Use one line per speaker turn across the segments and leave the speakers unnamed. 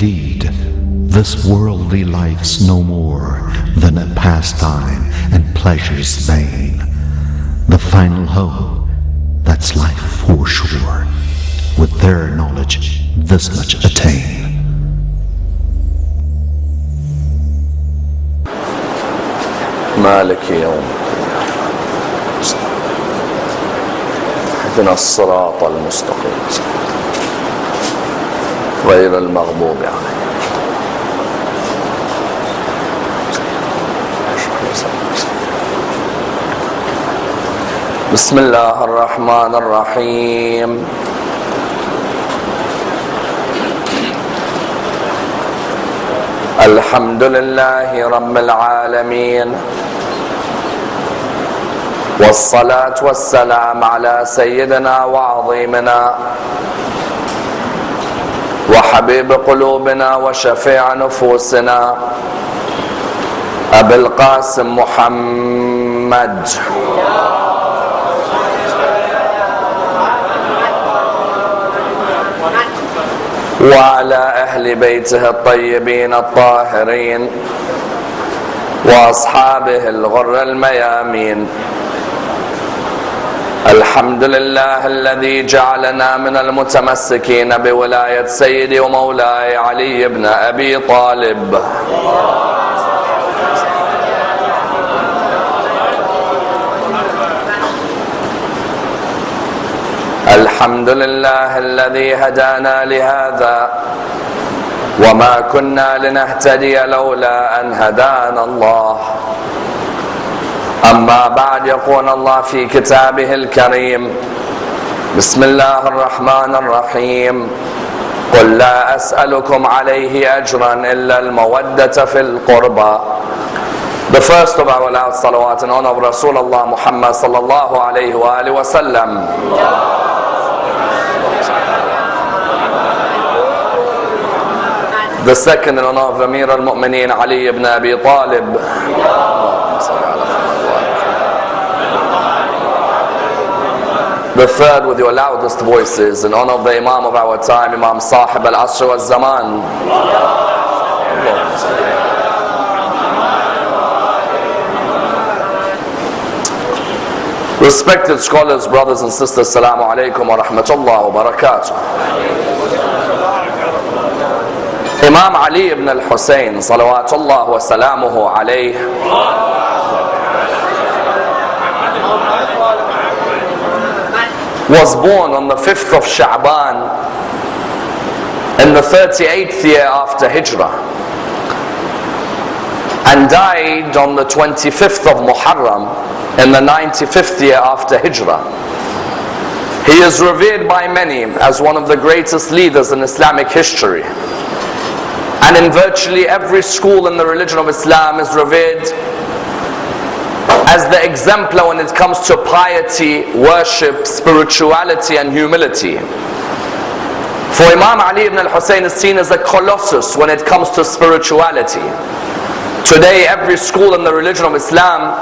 indeed, this worldly life's no more than a pastime and pleasure's vain. The final hope, that's life for sure. With their knowledge, this much attain.
مالك يوم اهدنا الصراط المستقيم غير المغضوب عليهم. بسم الله الرحمن الرحيم. الحمد لله رب العالمين، والصلاة والسلام على سيدنا وعظيمنا وحبيب قلوبنا وشفيع نفوسنا أبي القاسم محمد وعلى أهل بيته الطيبين الطاهرين وأصحابه الغر الميامين. الحمد لله الذي جعلنا من المتمسكين بولاية سيدي ومولاي علي بن أبي طالب. الحمد لله الذي هدانا لهذا وما كنا لنهتدي لولا أن هدانا الله. أما بعد، يقول الله في كتابه الكريم: بسم الله الرحمن الرحيم. قل لا أسألكم عليه أجرا إلا المودة في القربى. The first of our loud salawat in honor of Rasulullah Muhammad sallallahu alayhi wa alihi wa sallam. The second in honor of Amir al-Mu'mineen Ali ibn Abi Talib. The third with your loudest voices in honor of the Imam of our time, Imam Sahib al-Asr wal-Zaman. Respected scholars, brothers and sisters, Assalamu alaikum wa rahmatullah wa barakatuh. Imam Ali ibn al-Husayn, salawatullah wa salamuhu alayh, was born on the 5th of Sha'ban in the 38th year after Hijrah and died on the 25th of Muharram in the 95th year after Hijrah. He is revered by many as one of the greatest leaders in Islamic history, and in virtually every school in the religion of Islam is revered as the exemplar when it comes to piety, worship, spirituality and humility. For Imam Ali ibn al-Husayn is seen as a colossus when it comes to spirituality. Today every school in the religion of Islam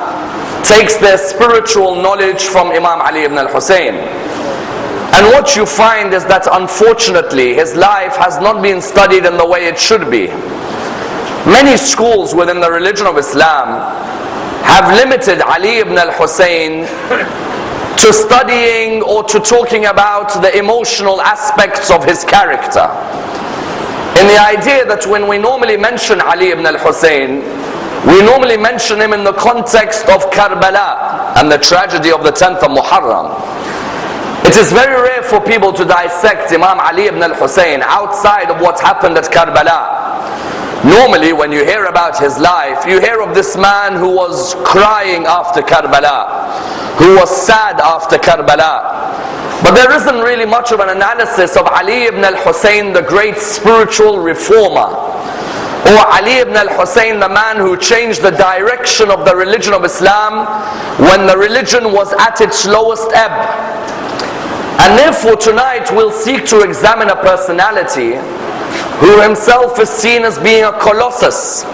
takes their spiritual knowledge from Imam Ali ibn al-Husayn. And what you find is that unfortunately his life has not been studied in the way it should be. Many schools within the religion of Islam have limited Ali ibn al-Husayn to studying or to talking about the emotional aspects of his character, in the idea that when we normally mention Ali ibn al-Husayn, we normally mention him in the context of Karbala and the tragedy of the 10th of Muharram. It is very rare for people to dissect Imam Ali ibn al-Husayn outside of what happened at Karbala. Normally when you hear about his life, you hear of this man who was crying after Karbala, who was sad after Karbala. But there isn't really much of an analysis of Ali ibn al-Husayn, the great spiritual reformer, or Ali ibn al-Husayn, the man who changed the direction of the religion of Islam when the religion was at its lowest ebb. And therefore tonight we'll seek to examine a personality who himself is seen as being a colossus,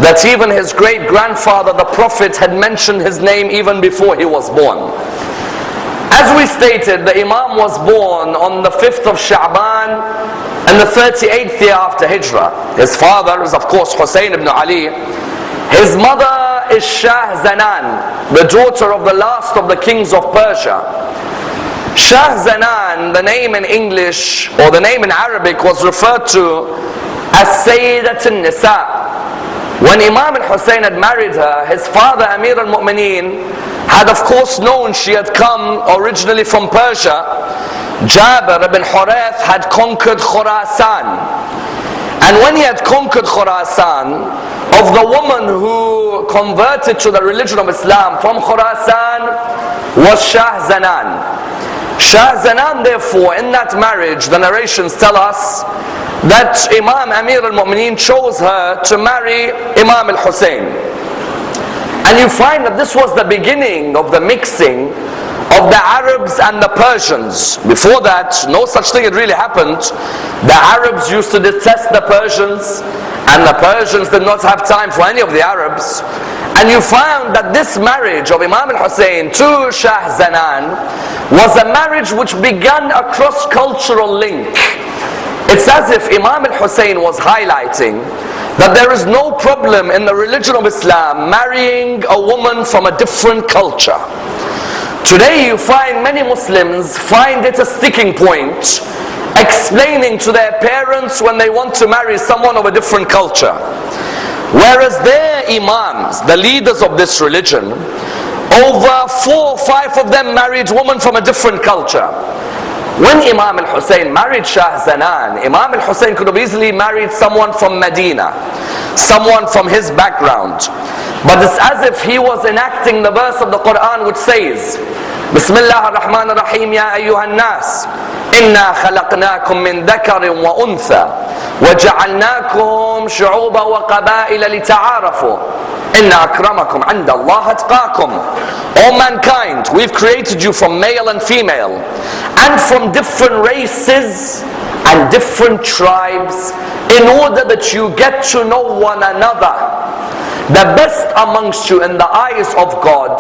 that even his great-grandfather, the Prophet, had mentioned his name even before he was born. As we stated, the Imam was born on the 5th of Sha'ban in the 38th year after Hijrah. His father is of course Hussein ibn Ali. His mother is Shah Zanan, the daughter of the last of the kings of Persia. Shah Zanan, the name in English or the name in Arabic was referred to as Sayyidat al-Nisa. When Imam al-Hussein had married her, his father Amir al-Mu'mineen had of course known she had come originally from Persia. Jabir ibn Hurath had conquered Khurasan. And when he had conquered Khurasan, of the woman who converted to the religion of Islam from Khurasan was Shah Zanan. Shah Zanan, therefore, in that marriage, the narrations tell us that Imam Amir al-Mu'mineen chose her to marry Imam al-Hussein. And you find that this was the beginning of the mixing of the Arabs and the Persians. Before that, no such thing had really happened. The Arabs used to detest the Persians, and the Persians did not have time for any of the Arabs. And you found that this marriage of Imam al-Hussein to Shah Zanan was a marriage which began a cross-cultural link. It's as if Imam al-Hussein was highlighting that there is no problem in the religion of Islam marrying a woman from a different culture. Today you find many Muslims find it a sticking point, explaining to their parents when they want to marry someone of a different culture. Whereas their imams, the leaders of this religion, over 4 or 5 of them married women from a different culture. When Imam al-Hussein married Shah Zanan, Imam al-Hussein could have easily married someone from Medina, someone from his background. But it's as if he was enacting the verse of the Quran which says, Bismillah ar-Rahman ar-Rahim, Ya ayyuhan nas, inna khalaqnakum min dhakarin wa untha, وَجَعَلْنَاكُمْ شُعُوبًا وَقَبَائِلَ لِتَعَارَفُوا إِنَّ أَكْرَمَكُمْ عِنْدَ اللَّهِ أَتْقَاكُمْ. O mankind, we've created you from male and female, and from different races and different tribes, in order that you get to know one another. The best amongst you in the eyes of God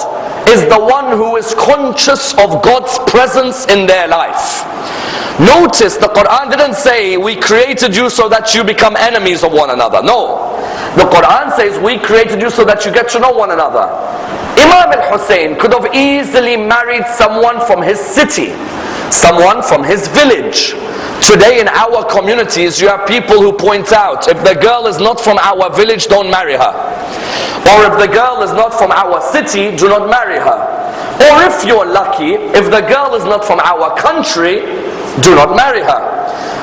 is the one who is conscious of God's presence in their life. Notice the Quran didn't say we created you so that you become enemies of one another. No. The Quran says we created you so that you get to know one another. Imam al-Hussein could have easily married someone from his city, someone from his village. Today in our communities you have people who point out, if the girl is not from our village, don't marry her. Or if the girl is not from our city, do not marry her. Or if you're lucky, if the girl is not from our country, do not marry her.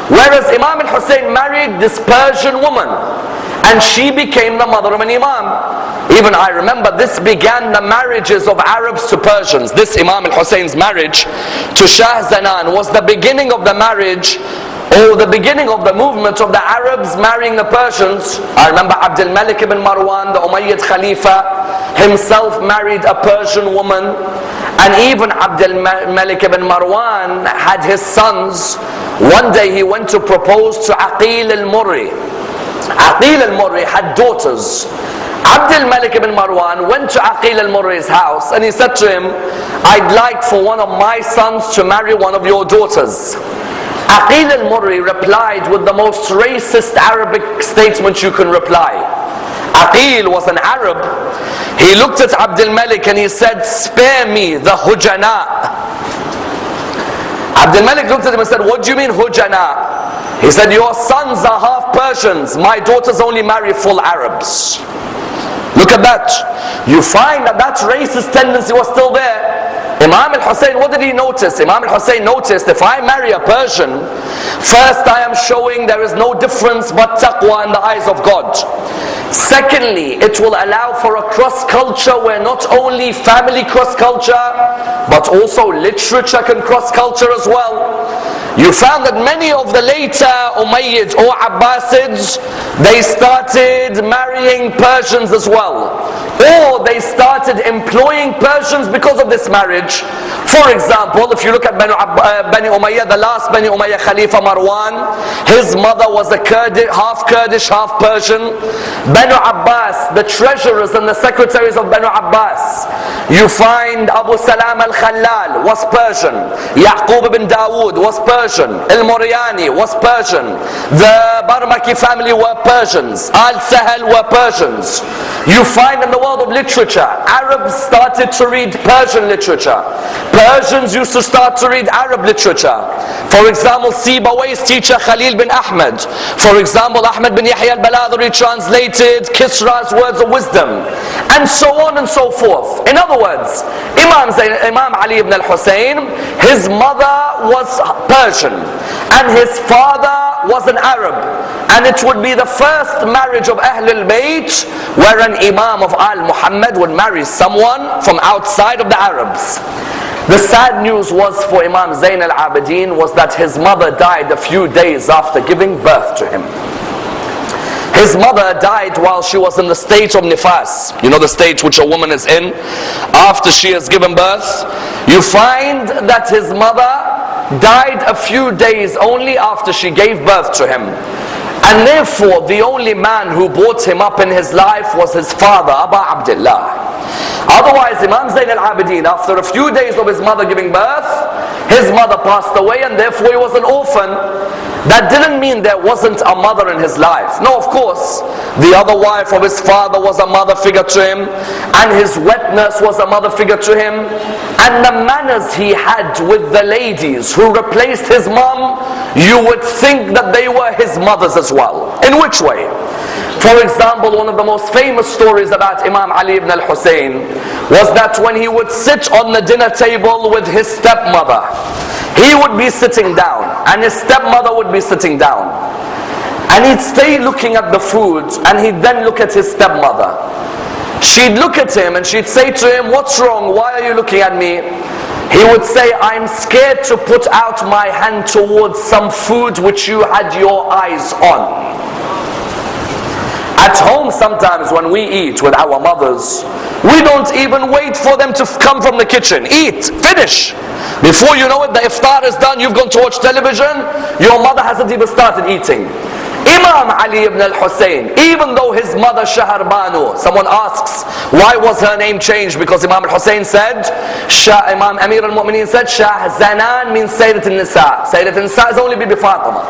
Whereas Imam al-Hussein married this Persian woman, and she became the mother of an Imam. Even I remember this began the marriages of Arabs to Persians. This Imam al-Hussein's marriage to Shah Zanan was the beginning of the marriage, or the beginning of the movement of the Arabs marrying the Persians. I remember Abdul Malik ibn Marwan, the Umayyad Khalifa, himself married a Persian woman. And even Abdul Malik ibn Marwan had his sons. One day he went to propose to Aqil al-Murri. Aqil al-Murri had daughters. Abdul Malik ibn Marwan went to Aqil al-Murri's house and he said to him, I'd like for one of my sons to marry one of your daughters. Aqil al-Murri replied with the most racist Arabic statement you can reply. Aqil was an Arab. He looked at Abdul Malik and he said, spare me the hujana. Abdul Malik looked at him and said, what do you mean hujana? He said, your sons are half Persians, my daughters only marry full Arabs. Look at that. You find that that racist tendency was still there. Imam al-Hussein, what did he notice? Imam al-Hussein noticed, if I marry a Persian, first I am showing there is no difference but taqwa in the eyes of God. Secondly, it will allow for a cross-culture where not only family cross-culture, but also literature can cross-culture as well. You found that many of the later Umayyads or Abbasids, they started marrying Persians as well. or they started employing Persians because of this marriage. For example, if you look at Bani Umayyah, the last Bani Umayyah Khalifa Marwan, his mother was a half Kurdish, half Persian. Banu Abbas, the treasurers and the secretaries of Banu Abbas, you find Abu Salam al-Khallal was Persian, Yaqub ibn Dawood was Persian, Al-Muriani was Persian, the Barmaki family were Persians, Al-Sahal were Persians. You find in the world of literature, Arabs started to read Persian literature. Persians used to start to read Arab literature. For example, Sibawayh's teacher Khalil bin Ahmad. For example, Ahmad bin Yahya al-Baladhuri translated Kisra's words of wisdom. And so on and so forth. In other words, Imam Ali ibn al-Hussein, his mother was Persian and his father was an Arab. And it would be the first marriage of Ahl al-Bayt where an Imam of Al-Muhammad would marry someone from outside of the Arabs. The sad news was for Imam Zayn al-Abidin was that his mother died a few days after giving birth to him. His mother died while she was in the state of nifas. You know the state which a woman is in after she has given birth? You find that his mother died a few days only after she gave birth to him. And therefore the only man who brought him up in his life was his father, Aba Abdullah. Otherwise, Imam Zayn al-Abidin, after a few days of his mother giving birth, his mother passed away and therefore he was an orphan. That didn't mean there wasn't a mother in his life. No, of course, the other wife of his father was a mother figure to him, and his wet nurse was a mother figure to him, and the manners he had with the ladies who replaced his mom, you would think that they were his mothers as well. In which way? For example, one of the most famous stories about Imam Ali ibn al-Hussein was that when he would sit on the dinner table with his stepmother, he would be sitting down and his stepmother would be sitting down, and he'd stay looking at the food and he'd then look at his stepmother. She'd look at him and she'd say to him, "What's wrong? Why are you looking at me?" He would say, "I'm scared to put out my hand towards some food which you had your eyes on." At home sometimes when we eat with our mothers, we don't even wait for them to come from the kitchen. Eat, finish. Before you know it, the iftar is done, you've gone to watch television, your mother hasn't even started eating. Imam Ali ibn al-Hussein, even though his mother Shahar Banu, someone asks, why was her name changed? Because Imam al-Hussein said, Imam Amir al-Mu'mineen said, Shah Zanan means Sayyidat al-Nisa. Sayyidat al-Nisa is only Bibi Fatima.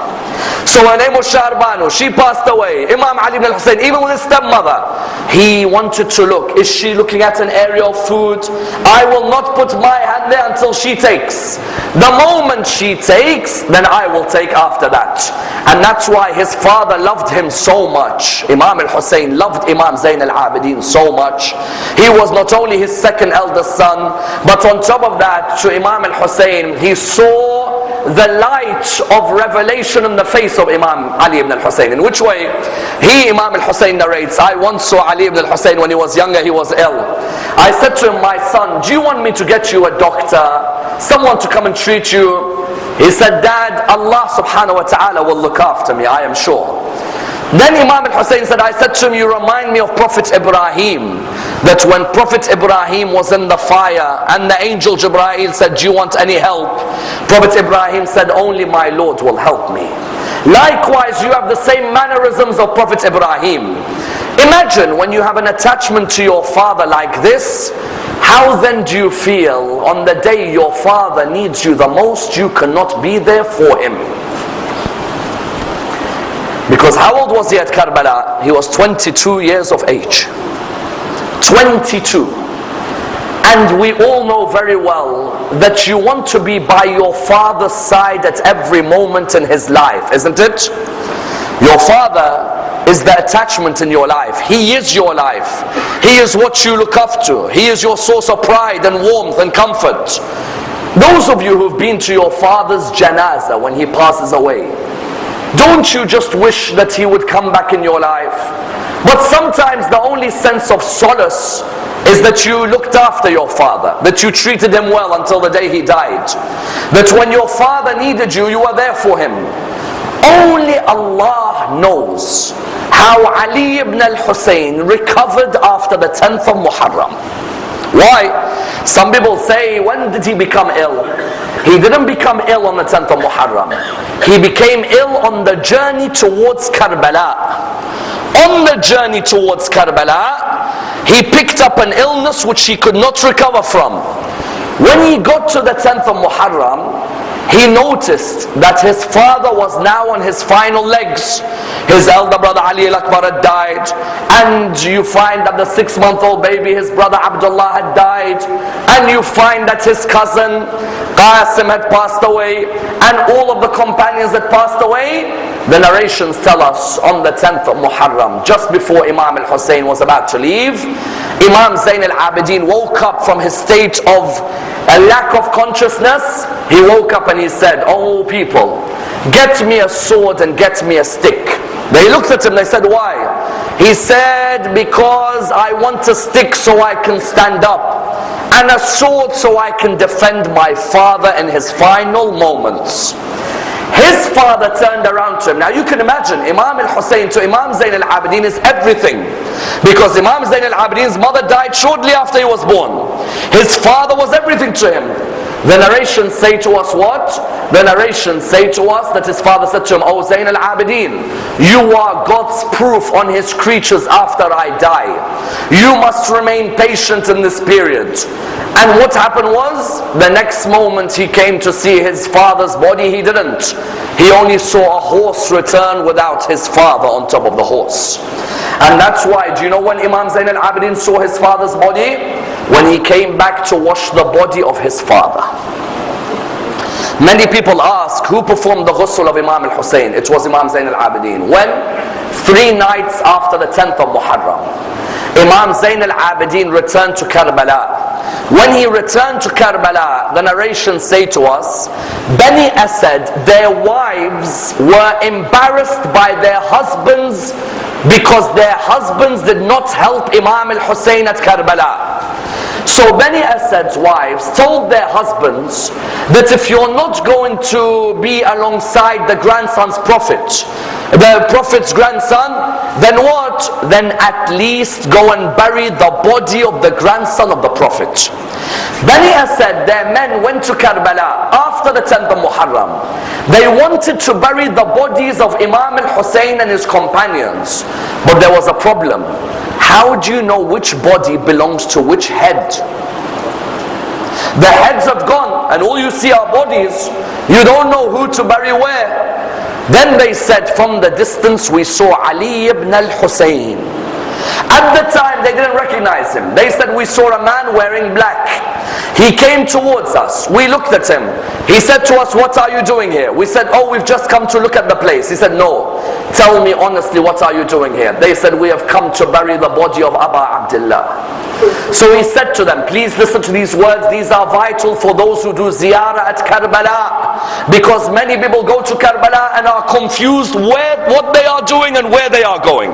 So her name was Shahar Banu. She passed away. Imam Ali ibn al-Hussein, even with his stepmother, he wanted to look. Is she looking at an area of food? I will not put my hand there until she takes. The moment she takes, then I will take after that. And that's why his father loved him so much. Imam al-Hussein loved Imam Zayn al-Abidin so much. He was not only his second eldest son, but on top of that, to Imam al-Hussein, he saw the light of revelation in the face of Imam Ali ibn al-Hussein. In which way? Imam al-Hussein narrates, I once saw Ali ibn al-Hussein when he was younger, he was ill. I said to him, my son, do you want me to get you a doctor? Someone to come and treat you? He said, Dad, Allah subhanahu wa ta'ala will look after me, I am sure. Then Imam al-Hussein said, I said to him, you remind me of Prophet Ibrahim, that when Prophet Ibrahim was in the fire and the angel Jibreel said, do you want any help? Prophet Ibrahim said, only my Lord will help me. Likewise, you have the same mannerisms of Prophet Ibrahim. Imagine when you have an attachment to your father like this, how then do you feel on the day your father needs you the most, you cannot be there for him? Because how old was he at Karbala? He was 22 years of age. 22. And we all know very well that you want to be by your father's side at every moment in his life, isn't it? Your father is the attachment in your life. He is your life. He is what you look up to. He is your source of pride and warmth and comfort. Those of you who've been to your father's janazah when he passes away, don't you just wish that he would come back in your life? But sometimes the only sense of solace is that you looked after your father, that you treated him well until the day he died, that when your father needed you, you were there for him. Only Allah knows how Ali ibn al-Hussein recovered after the 10th of Muharram. Why? Some people say, when did he become ill? He didn't become ill on the 10th of Muharram. He became ill on the journey towards Karbala. On the journey towards Karbala, he picked up an illness which he could not recover from. When he got to the 10th of Muharram, he noticed that his father was now on his final legs. His elder brother Ali al-Akbar had died, and you find that the 6-month-old baby, his brother Abdullah, had died, and you find that his cousin Qasim had passed away, and all of the companions had passed away. The narrations tell us on the 10th of Muharram, just before Imam al-Hussein was about to leave, Imam Zayn al-Abidin woke up from his state of a lack of consciousness. He woke up and he said, "Oh people, get me a sword and get me a stick." They looked at him, they said, "Why?" He said, "Because I want a stick so I can stand up, and a sword so I can defend my father in his final moments." His father turned around to him. Now you can imagine, Imam al-Hussein to Imam Zayn al-Abidin is everything. Because Imam Zayn al-Abidin's mother died shortly after he was born. His father was everything to him. The narrations say to us what? The narrations say to us that his father said to him, "Oh Zayn al-Abidin, you are God's proof on his creatures after I die. You must remain patient in this period." And what happened was, the next moment he came to see his father's body, he didn't. He only saw a horse return without his father on top of the horse. And that's why, do you know when Imam Zayn al-Abidin saw his father's body? When he came back to wash the body of his father. Many people ask, who performed the ghusl of Imam al-Hussein? It was Imam Zayn al-Abidin. When? 3 nights after the 10th of Muharram. Imam Zayn al-Abidin returned to Karbala. When he returned to Karbala, the narrations say to us, Bani Asad, their wives were embarrassed by their husbands because their husbands did not help Imam al-Hussein at Karbala. So Bani Asad's wives told their husbands that if you're not going to be alongside the grandson's prophet, the prophet's grandson, then what? Then at least go and bury the body of the grandson of the prophet. Bani Asad, their men went to Karbala after the 10th of Muharram. They wanted to bury the bodies of Imam al-Hussein and his companions, but there was a problem. How do you know which body belongs to which head? The heads have gone and all you see are bodies. You don't know who to bury where. Then they said, from the distance we saw Ali ibn al-Hussein. At the time they didn't recognize him. They said, we saw a man wearing black. He came towards us. We looked at him. He said to us, what are you doing here? We said, oh, we've just come to look at the place. He said, no, tell me honestly, what are you doing here? They said, we have come to bury the body of Aba Abdullah. So he said to them, please listen to these words. These are vital for those who do ziyarah at Karbala, because many people go to Karbala and are confused what they are doing and where they are going.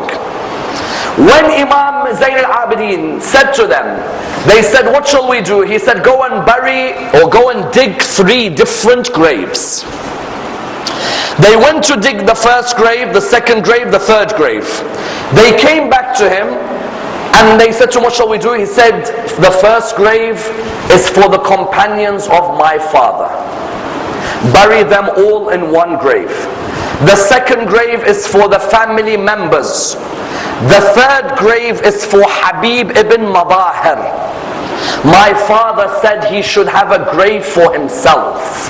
When Imam Zayn al-Abidin said to them, they said, what shall we do? He said, go and bury or go and dig 3 different graves. They went to dig the first grave, the second grave, the third grave. They came back to him and they said to him, what shall we do? He said, the first grave is for the companions of my father. Bury them all in one grave. The second grave is for the family members. The third grave is for Habib ibn Madahir. My father said he should have a grave for himself.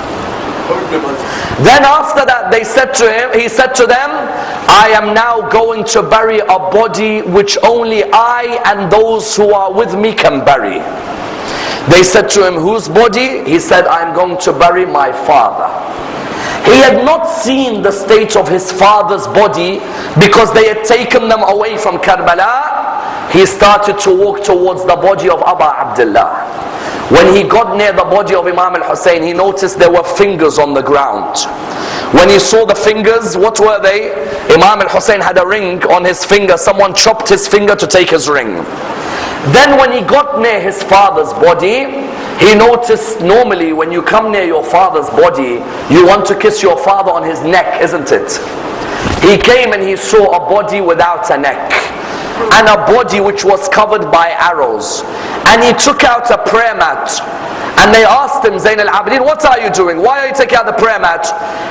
Then after that they said to him, he said to them, I am now going to bury a body which only I and those who are with me can bury. They said to him, whose body? He said, I am going to bury my father. He had not seen the state of his father's body because they had taken them away from Karbala. He started to walk towards the body of Aba Abdullah. When he got near the body of Imam al-Hussein, he noticed there were fingers on the ground. When he saw the fingers, what were they? Imam al-Hussein had a ring on his finger. Someone chopped his finger to take his ring. Then when he got near his father's body, He noticed normally when you come near your father's body, you want to kiss your father on his neck, isn't it? He came and he saw a body without a neck, and a body which was covered by arrows. And he took out a prayer mat, and they asked him, Zayn al-Abidin, what are you doing? Why are you taking out the prayer mat?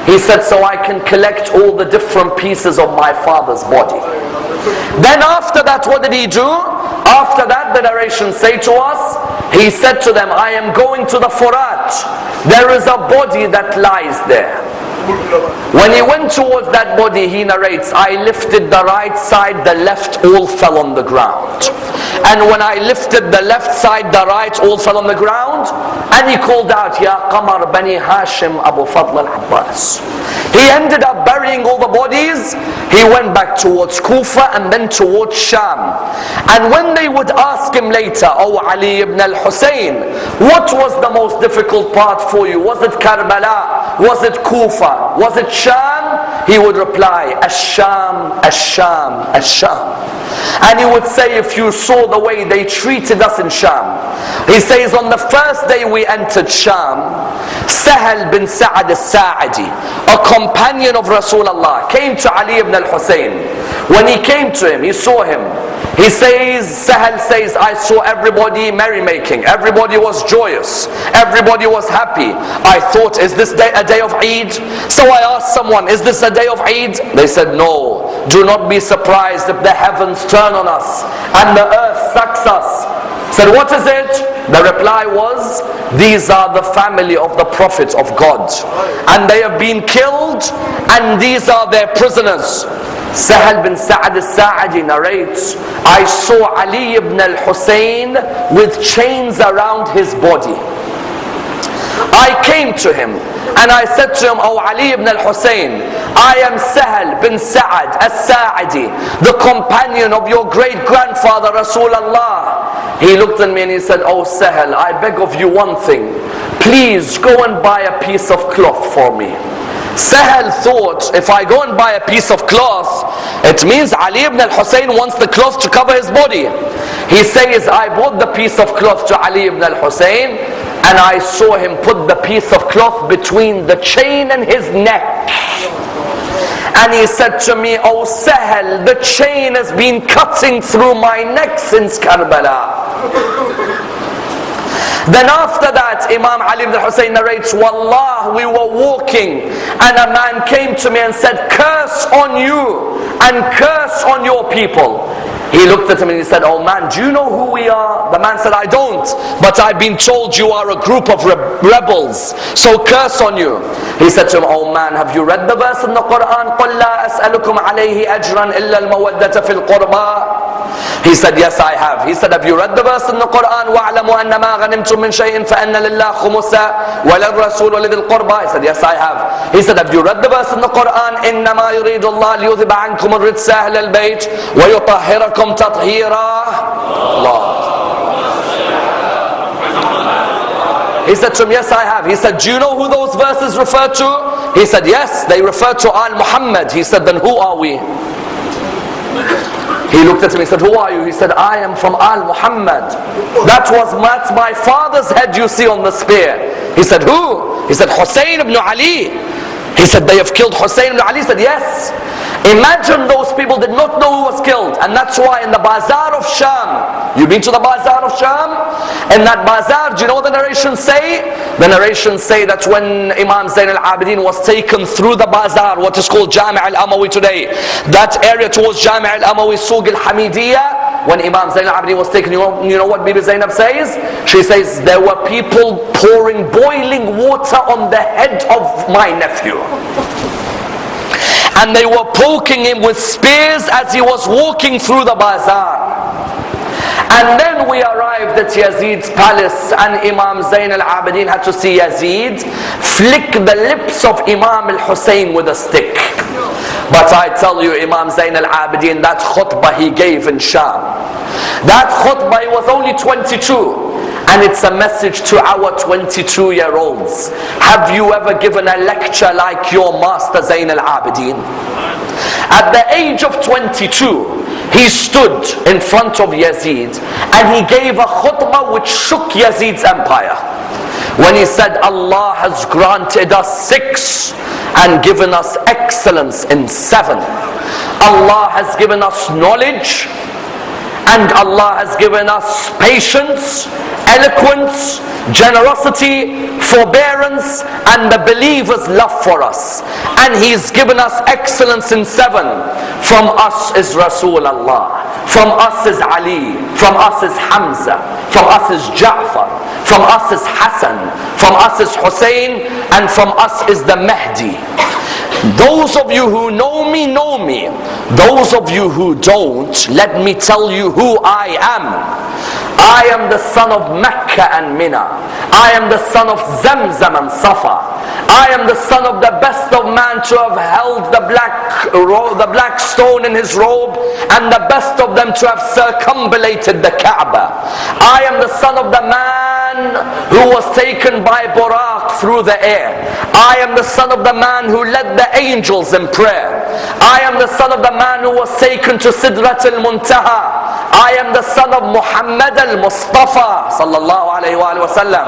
He said, so I can collect all the different pieces of my father's body. Then after that, what did he do? After that, the narrations say to us, he said to them, I am going to the Furat. There is a body that lies there. When he went towards that body, he narrates, I lifted the right side, the left all fell on the ground. And when I lifted the left side, the right all fell on the ground. And he called out, Ya Qamar Bani Hashim Abu Fadl al-Abbas. He ended up burying all the bodies. He went back towards Kufa and then towards Sham. And when they would ask him later, Oh Ali ibn al-Hussein, what was the most difficult part for you? Was it Karbala? Was it Kufa? Was it Sham? He would reply, Ash-Sham, Ash-Sham, Ash-Sham. And he would say, if you saw the way they treated us in Sham. He says, on the first day we entered Sham, Sahal bin Sa'ad al-Sa'adi, a companion of Rasulullah, came to Ali ibn al-Hussein. When he came to him, he saw him. He says, Sahal says, I saw everybody merrymaking. Everybody was joyous. Everybody was happy. I thought, is this day a day of Eid? So I asked someone, is this a day of Eid? They said, no. Do not be surprised if the heavens turn on us and the earth sucks us. Said, what is it? The reply was, these are the family of the Prophet of God. And they have been killed and these are their prisoners. Sahal bin Sa'ad al-Sa'adi narrates, I saw Ali ibn al-Hussein with chains around his body. I came to him and I said to him, Oh Ali ibn al-Hussein, I am Sahal bin Sa'ad al-Sa'adi, the companion of your great grandfather Rasulullah. He looked at me and he said, Oh Sahal, I beg of you one thing. Please go and buy a piece of cloth for me. Sahal thought, if I go and buy a piece of cloth, it means Ali ibn al-Hussein wants the cloth to cover his body. He says, I bought the piece of cloth to Ali ibn al-Hussein, and I saw him put the piece of cloth between the chain and his neck. And he said to me, Oh Sahal, the chain has been cutting through my neck since Karbala. Then after that, Imam Ali ibn al-Hussein narrates, Wallah, we were walking and a man came to me and said, curse on you and curse on your people. He looked at him and he said, oh man, do you know who we are? The man said, I don't, but I've been told you are a group of rebels, so curse on you. He said to him, oh man, have you read the verse in the Quran? قُلْ لَا أَسْأَلُكُمْ عَلَيْهِ أَجْرًا إِلَّا الْمَوَدَّةَ فِي الْقُرْبَى. He said, yes, I have. He said, have you read the verse in the Quran? وَاعْلَمُوا أَنَّمَا غَنِمْتُم مِّن شَيْءٍ فَأَنَّ لِلَّهِ خُمُسَهُ وَلِلرَّسُولِ وَلِذِي الْقُرْبَى. He said, yes, I have. He said, have you read the verse in the Quran? إِنَّمَا يُرِيدُ اللَّهُ لِيُذْهِبَ عَنكُمُ الرِّجْسَ أَهْلَ الْبَيْتِ وَيُطَهِّرَكُمْ تَطْهِيرًا. Allah. He said to him, yes, I have. He said, do you know who those verses refer to? He said, yes, they refer to Al-Muhammad. He said, then who are we? He looked at him, he said, who are you? He said, I am from Al-Muhammad. That's my father's head you see on the spear. He said, who? He said, Hussein ibn Ali. He said, they have killed Hussein ibn Ali. He said, yes. Imagine those people did not know who was killed. And that's why in the bazaar of Sham, you've been to the bazaar of Sham? In that bazaar, do you know what the narrations say? The narrations say that when Imam Zayn al-Abidin was taken through the bazaar, what is called Jami' al-Amawi today, that area towards Jami' al-Amawi, Suq al-Hamidiyah, when Imam Zayn al-Abidin was taken, you know what Bibi Zainab says? She says, there were people pouring boiling water on the head of my nephew. And they were poking him with spears as he was walking through the bazaar. And then we arrived at Yazid's palace, and Imam Zayn al-Abidin had to see Yazid flick the lips of Imam al-Hussein with a stick. But I tell you, Imam Zayn al-Abidin, that khutbah he gave in Sham, that khutbah, he was only 22. And it's a message to our 22-year-olds. Have you ever given a lecture like your master Zayn al-Abidin? At the age of 22, he stood in front of Yazid and he gave a khutbah which shook Yazid's empire. when he said Allah has granted us 6 and given us excellence in 7. Allah has given us knowledge, and Allah has given us patience, eloquence, generosity, forbearance, and the believer's love for us. And He's given us excellence in 7. From us is Rasulullah, from us is Ali, from us is Hamza, from us is Ja'far, from us is Hassan, from us is Hussein, and from us is the Mahdi. Those of you who know me, know me. Those of you who don't, let me tell you who I am. I am the son of Mecca and Mina. I am the son of Zamzam and Safa. I am the son of the best of man to have held the black stone in his robe, and the best of them to have circumambulated the Kaaba. I am the son of the man who was taken by Buraq through the air. I am the son of the man who led the angels in prayer. I am the son of the man who was taken to Sidrat al-Muntaha. I am the son of Muhammad al-Mustafa sallallahu alayhi wa sallam.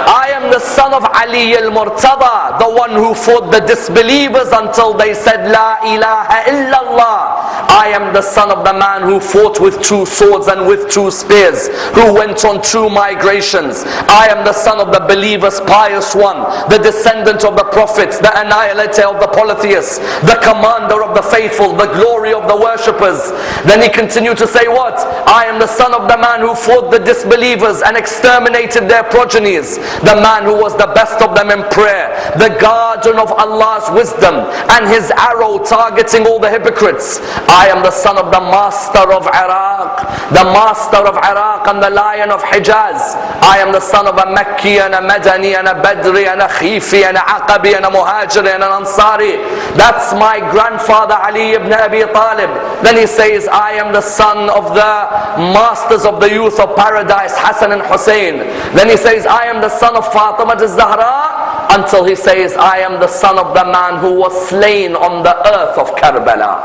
I am the son of Ali al-Murtada, the one who fought the disbelievers until they said La ilaha illallah. I am the son of the man who fought with 2 swords and with 2 spears, who went on 2 migrations. I am the son of the believers, pious one, the descendant of the prophets, the annihilator of the polytheists, the commander of the faithful, the glory of the worshippers. Then he continued to say what? I am the son of the man who fought the disbelievers and exterminated their progenies, the man who was the best of them in prayer, the guardian of Allah's wisdom, and his arrow targeting all the hypocrites. I am the son of the master of Iraq, the master of Iraq and the lion of Hijaz. I am the son of a Makki and a Madani and a Badri and a Khifi and a Aqabi and a Muhajiri and an Ansari. That's my grandfather Ali ibn Abi Talib. Then he says, I am the son of the masters of the youth of paradise, Hassan and Hussein. Then he says, I am the son of Fatima al-Zahra, until he says, I am the son of the man who was slain on the earth of Karbala.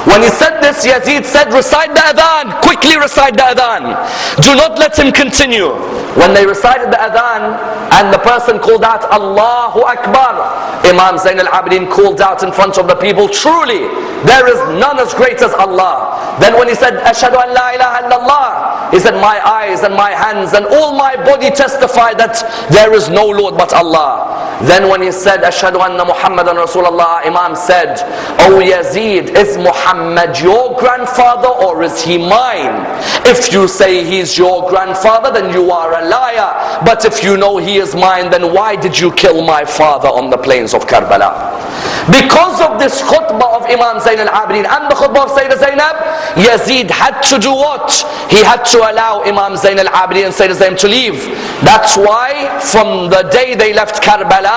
When he said this, Yazid said, recite the adhan, quickly recite the adhan. Do not let him continue. When they recited the adhan and the person called out, Allahu Akbar, Imam Zayn al-Abidin called out in front of the people, truly, there is none as great as Allah. Then when he said, Ashhadu an la ilaha illallah, he said, my eyes and my hands and all my body testify that there is no Lord but Allah. Then when he said, Ashhadu anna Muhammadan Rasulullah, Imam said, O Yazid, is Muhammad your grandfather or is he mine? If you say he's your grandfather, then you are a liar. But if you know he is mine, then why did you kill my father on the plains of Karbala? Because of this khutbah of Imam Zayn al-Abidin and the khutbah of Sayyidah Zainab, Yazid had to do what? He had to allow Imam Zayn al-Abidin and Sayyidah Zainab to leave. That's why from the day they left Karbala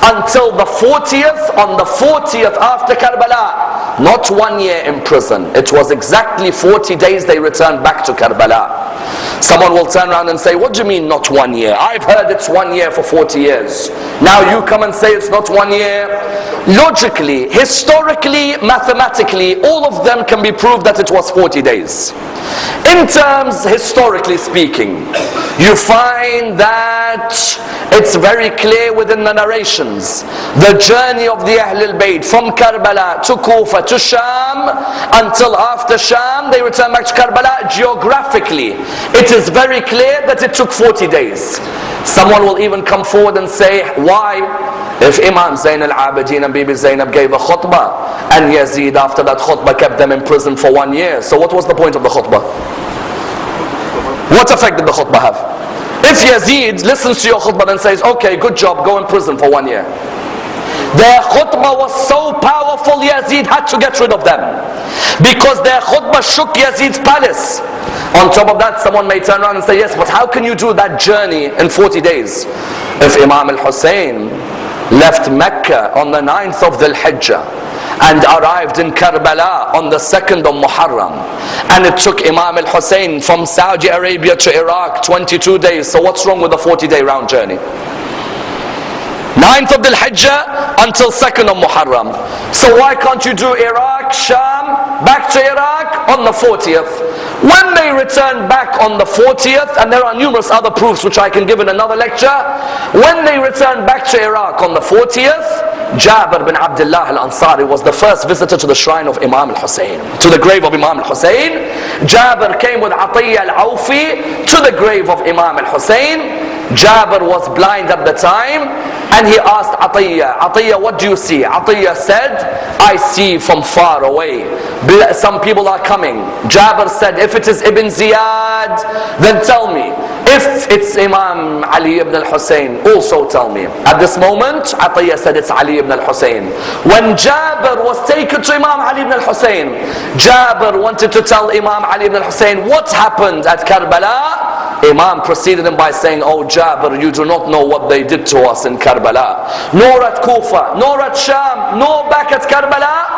until the 40th, on the 40th after Karbala, not 1 year in prison. It was exactly 40 days they returned back to Karbala. Someone will turn around and say, what do you mean not 1 year? I've heard it's 1 year for 40 years. Now you come and say it's not 1 year. Logically, historically, mathematically, all of them can be proved that it was 40 days. In terms, historically speaking, you find that it's very clear within the narrations. The journey of the Ahlul Bayt from Karbala to Kufa to Sham, until after Sham they return back to Karbala. Geographically, it is very clear that it took 40 days. Someone will even come forward and say, why? If Imam Zayn al-Abidin and Bibi Zainab gave a khutbah, and Yazid after that khutbah kept them in prison for 1 year, so what was the point of the khutbah? What effect did the khutbah have? If Yazid listens to your khutbah and says, okay, good job, go in prison for 1 year. Their khutbah was so powerful, Yazid had to get rid of them. Because their khutbah shook Yazid's palace. On top of that, someone may turn around and say, yes, but how can you do that journey in 40 days? If Imam al-Hussein left Mecca on the 9th of Dhul Hijjah and arrived in Karbala on the 2nd of Muharram, and it took Imam al-Hussein from Saudi Arabia to Iraq 22 days, so what's wrong with a 40-day round journey? 9th of Dhul Hijjah until 2nd of Muharram. So why can't you do Iraq, Sham, back to Iraq on the 40th? When they returned back on the 40th, and there are numerous other proofs which I can give in another lecture, when they returned back to Iraq on the 40th, Jabir bin Abdullah al-Ansari was the first visitor to the shrine of Imam al-Hussein, to the grave of Imam al-Hussein. Jabir came with Atiyya al-Awfi to the grave of Imam al-Hussein. Jabir was blind at the time, and he asked Atiyya, Atiyya, what do you see? Atiyya said, I see from far away. Some people are coming. Jabir said, if it is Ibn Ziyad, then tell me. If it's Imam Ali ibn al-Hussein, also tell me. At this moment, Atiyya said it's Ali ibn al-Hussein. When Jabir was taken to Imam Ali ibn al-Hussein, Jabir wanted to tell Imam Ali ibn al-Hussein what happened at Karbala. Imam preceded him by saying, oh Jabir, you do not know what they did to us in Karbala, nor at Kufa, nor at Sham, nor back at Karbala,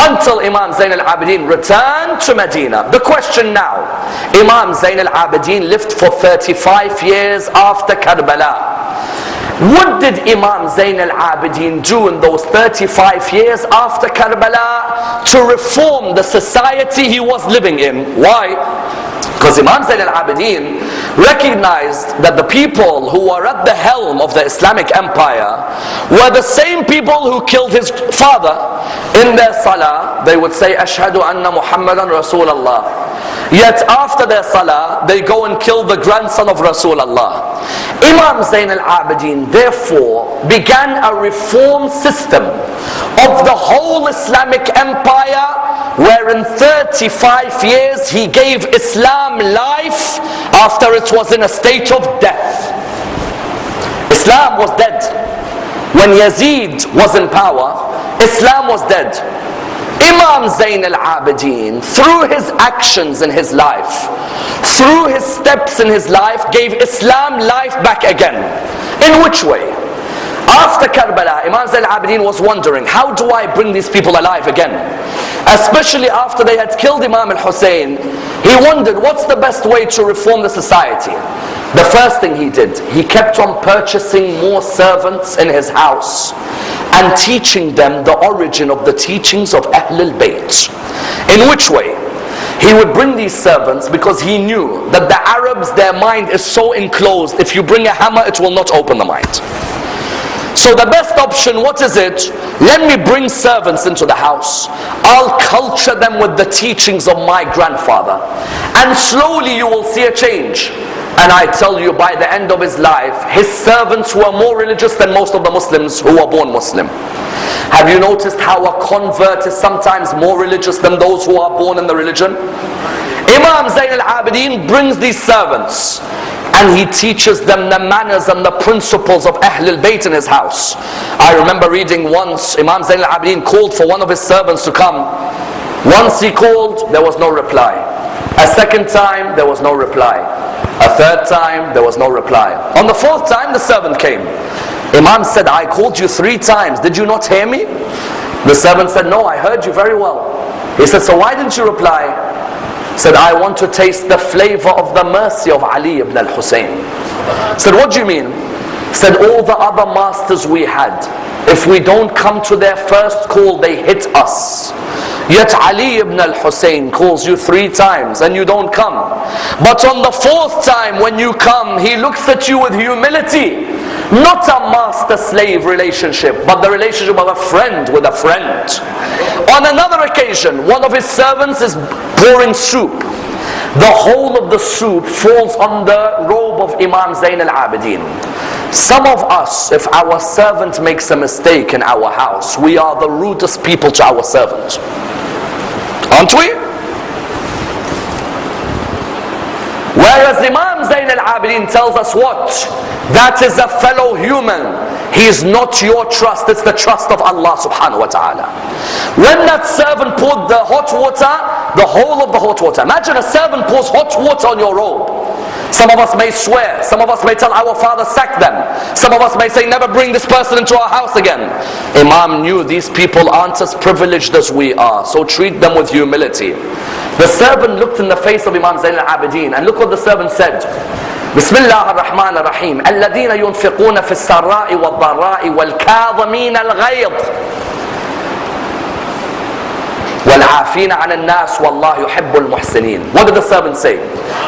until Imam Zayn al-Abidin returned to Medina. The question now, Imam Zayn al-Abidin lived for 35 years after Karbala. What did Imam Zayn al-Abidin do in those 35 years after Karbala to reform the society he was living in? Why? Because Imam Zayn al-Abidin recognized that the people who were at the helm of the Islamic Empire were the same people who killed his father. In their salah, they would say, Ashhadu anna Muhammadan Rasulullah. Yet after their salah, they go and kill the grandson of Rasulullah. Imam Zayn al-Abidin therefore began a reform system of the whole Islamic Empire, where in 35 years he gave Islam life after it was in a state of death. Islam was dead. When Yazid was in power, Islam was dead. Imam Zayn al-Abidin, through his actions in his life, through his steps in his life, gave Islam life back again. In which way? After Karbala, Imam Zayn al-Abidin was wondering, how do I bring these people alive again? Especially after they had killed Imam al-Hussein, he wondered, what's the best way to reform the society? The first thing he did, he kept on purchasing more servants in his house and teaching them the origin of the teachings of Ahlul Bayt. In which way? He would bring these servants because he knew that the Arabs, their mind is so enclosed, if you bring a hammer, it will not open the mind. So the best option, what is it? Let me bring servants into the house. I'll culture them with the teachings of my grandfather. And slowly you will see a change. And I tell you, by the end of his life, his servants were more religious than most of the Muslims who were born Muslim. Have you noticed how a convert is sometimes more religious than those who are born in the religion? Imam Zayn al-Abidin brings these servants and he teaches them the manners and the principles of Ahlul Bayt in his house. I remember reading once, Imam Zayn al-Abidin called for one of his servants to come. Once he called, there was no reply. A second time, there was no reply. A third time, there was no reply. On the fourth time, the servant came. Imam said, I called you 3 times. Did you not hear me? The servant said, no, I heard you very well. He said, so why didn't you reply? He said, I want to taste the flavor of the mercy of Ali ibn al-Hussein. He said, what do you mean? He said, all the other masters we had, if we don't come to their first call, they hit us. Yet Ali ibn al-Hussein calls you 3 times and you don't come. But on the 4th time when you come, he looks at you with humility. Not a master-slave relationship, but the relationship of a friend with a friend. On another occasion, one of his servants is pouring soup. The whole of the soup falls on the robe of Imam Zayn al-Abidin. Some of us, if our servant makes a mistake in our house, we are the rudest people to our servant. Aren't we? Whereas Imam Zayn al-Abidin tells us what? That is a fellow human. He is not your trust, it's the trust of Allah subhanahu wa ta'ala. When that servant poured the hot water, the whole of the hot water. Imagine a servant pours hot water on your robe. Some of us may swear, some of us may tell our father sack them. Some of us may say never bring this person into our house again. Imam knew these people aren't as privileged as we are, so treat them with humility. The servant looked in the face of Imam Zayn al-Abidin and look what the servant said. Bismillah ar-Rahman ar-Rahim. الَّذِينَ يُنْفِقُونَ فِي السَّرَّاءِ وَالضَّرَّاءِ وَالْكَاظِمِينَ الْغَيْظَ. وَالْعَافِينَ عَنِ النَّاسِ وَاللَّهُ يُحِبُّ الْمُحْسِنِينَ. What did the servant say?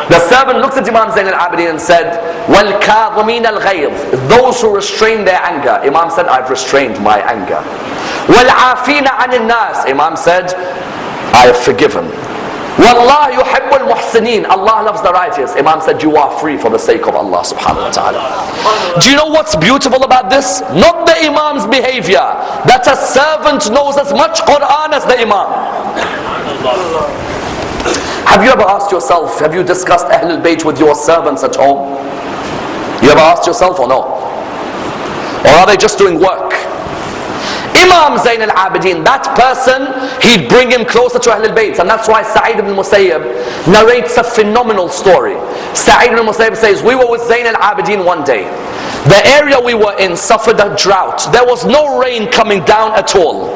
The servant looked at Imam Zayn al-Abidin and said, وَالْكَاظِمِينَ الْغَيْظِ, those who restrain their anger. Imam said, I've restrained my anger. وَالْعَافِينَ عَنِ النَّاسِ, Imam said, I have forgiven. وَاللَّهُ يُحِبُّ الْمُحْسِنِينَ, Allah loves the righteous. Imam said, you are free for the sake of Allah subhanahu wa ta'ala. Do you know what's beautiful about this? Not the Imam's behavior, that a servant knows as much Quran as the Imam. Have you ever asked yourself, have you discussed Ahlul Bayt with your servants at home? You ever asked yourself or no? Or are they just doing work? Imam Zayn al-Abidin, that person, he'd bring him closer to Ahlul Bayt. And that's why Sa'id ibn Musayyib narrates a phenomenal story. Sa'id ibn Musayyib says, we were with Zayn al-Abidin one day. The area we were in suffered a drought. There was no rain coming down at all.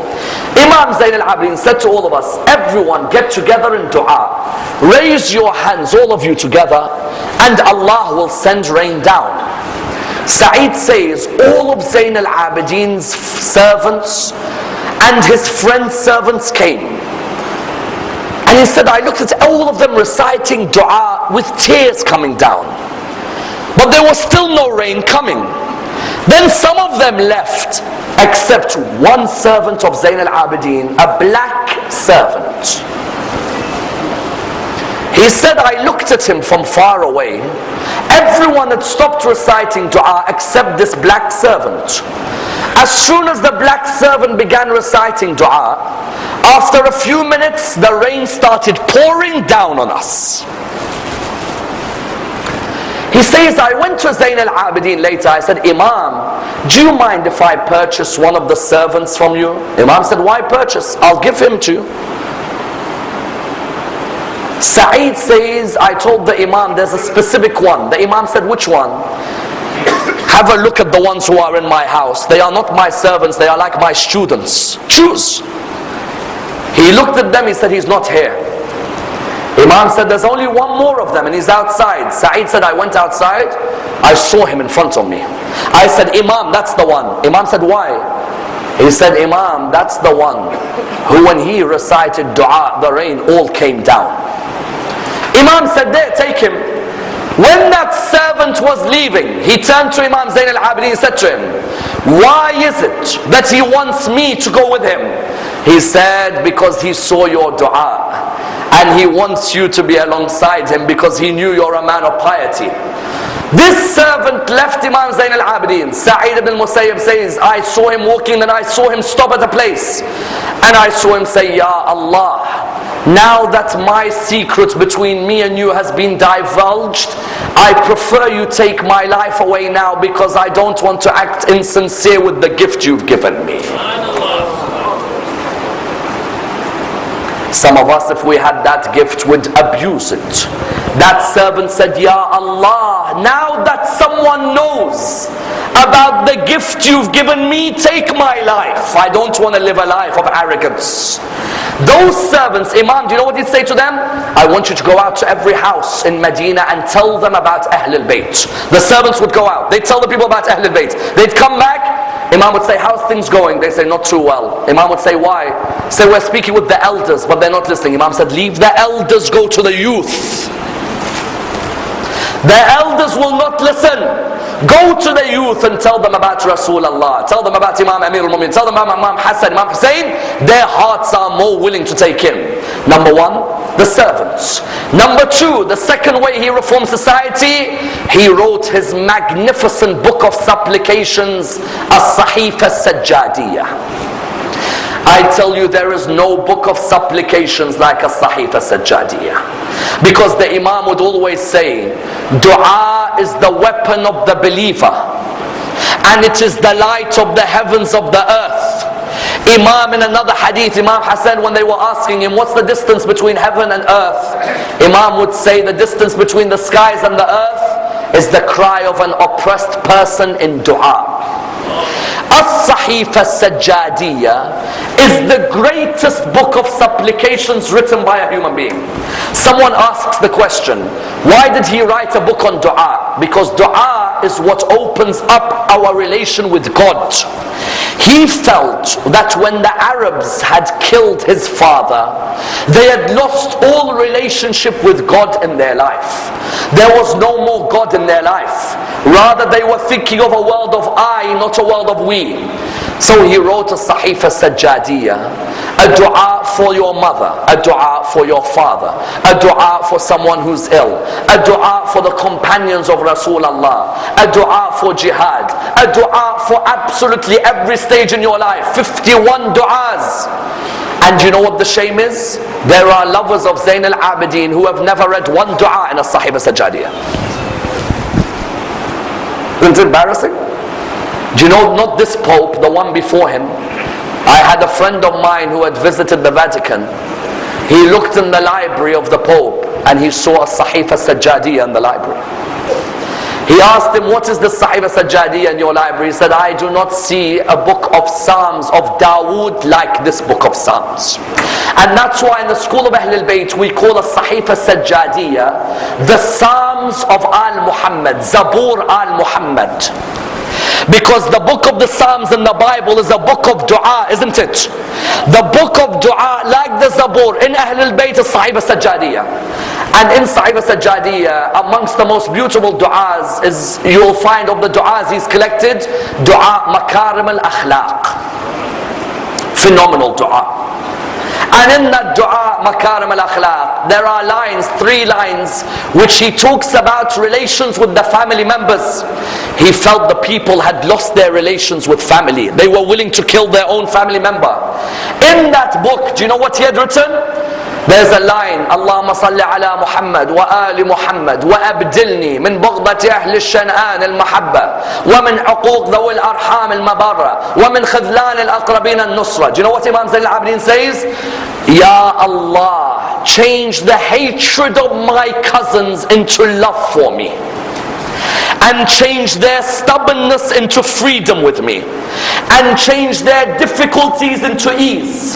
Imam Zayn al-Abidin said to all of us, everyone get together in dua. Raise your hands, all of you together, and Allah will send rain down. Sa'id says, all of Zayn al-Abidin's servants and his friend's servants came. And he said, I looked at all of them reciting dua with tears coming down. But there was still no rain coming. Then some of them left, except one servant of Zayn al-Abidin, a black servant. He said, I looked at him from far away. Everyone had stopped reciting dua except this black servant. As soon as the black servant began reciting dua, after a few minutes the rain started pouring down on us. He says, I went to Zayn al-Abidin later. I said, Imam, do you mind if I purchase one of the servants from you? Imam said, why purchase? I'll give him to you. Sa'id says, I told the Imam there's a specific one. The Imam said, which one? Have a look at the ones who are in my house. They are not my servants, they are like my students. Choose. He looked at them, he said, he's not here. Imam said, there's only one more of them and he's outside. Sa'id said, I went outside, I saw him in front of me. I said, Imam, that's the one. Imam said, why? He said, Imam, that's the one who when he recited dua, the rain all came down. Imam said, there, take him. When that servant was leaving, he turned to Imam Zayn al-Abidin and said to him, why is it that he wants me to go with him? He said, because he saw your dua and he wants you to be alongside him because he knew you're a man of piety. This servant left Imam Zayn al-Abidin. Sa'id ibn Musayyib says, I saw him walking and I saw him stop at a place. And I saw him say, Ya Allah, now that my secret between me and you has been divulged, I prefer you take my life away now because I don't want to act insincere with the gift you've given me. Some of us, if we had that gift, would abuse it. That servant said, Ya Allah, now that someone knows about the gift you've given me, take my life. I don't want to live a life of arrogance. Those servants, Imam, do you know what he'd say to them? I want you to go out to every house in Medina and tell them about Ahlul Bayt. The servants would go out, they'd tell the people about Ahlul Bayt. They'd come back, Imam would say, how's things going? They say, not too well. Imam would say, why? Say, we're speaking with the elders, but they're not listening. Imam said, leave the elders, go to the youth. The elders will not listen. Go to the youth and tell them about Rasulullah. Tell them about Imam Amir al-Mu'min. Tell them about Imam Hassan, Imam Hussein. Their hearts are more willing to take in. Number one, the servants. Number two, the second way he reformed society, he wrote his magnificent book of supplications, As-Sahifa As-Sajjadiyah. I tell you, there is no book of supplications like As-Sahifa As-Sajjadiyah. Because the Imam would always say, dua is the weapon of the believer, and it is the light of the heavens of the earth. Imam, in another hadith, Imam Hassan, when they were asking him, what's the distance between heaven and earth? Imam would say, the distance between the skies and the earth is the cry of an oppressed person in dua. As-Sahifa As-Sajjadiyah is the greatest book of supplications written by a human being. Someone asks the question, why did he write a book on dua? Because dua dua is what opens up our relation with God. He felt that when the Arabs had killed his father, they had lost all relationship with God in their life. There was no more God in their life. Rather, they were thinking of a world of I, not a world of we. So he wrote a Sahifa Sajjadiyah, a dua for your mother, a dua for your father, a dua for someone who's ill, a dua for the companions of Rasulullah, a dua for jihad, a dua for absolutely every stage in your life. 51 du'as. And you know what the shame is? There are lovers of Zayn al-Abidin who have never read one dua in a Sahifa Sajjadiyah. Isn't it embarrassing? Do you know, not this Pope, the one before him. I had a friend of mine who had visited the Vatican. He looked in the library of the Pope and he saw a Sahifa Sajjadiyah in the library. He asked him, what is the Sahifa Sajjadiyah in your library? He said, I do not see a book of Psalms of Dawood like this book of Psalms. And that's why in the school of Ahl al-Bayt we call a Sahifa Sajjadiyah the Psalms of Al-Muhammad, Zabur Al-Muhammad. Because the book of the Psalms in the Bible is a book of dua, isn't it? The book of dua, like the Zabur, in Ahl al-Bayt is Sahifa Sajjadiyah. And in Sahifa Sajjadiyah, amongst the most beautiful du'as is, you will find of the du'as he's collected, dua Makarim al-Akhlaq. Phenomenal dua. And in that dua Makarim al-Akhlaq, there are lines, 3 lines, which he talks about relations with the family members. He felt the people had lost their relations with family. They were willing to kill their own family member. In that book, do you know what he had written? There's a line, Allahumma salli ala Muhammad wa ali Muhammad wa abdilni min baghdati ahli al-shan'an al-mahabba wa min uquq dhawi al-arham al-mabarra wa min khidlan al-aqrabin al-nusra. Do you know what Imam Zayn al-Abidin says? Ya Allah, change the hatred of my cousins into love for me, and change their stubbornness into freedom with me, and change their difficulties into ease.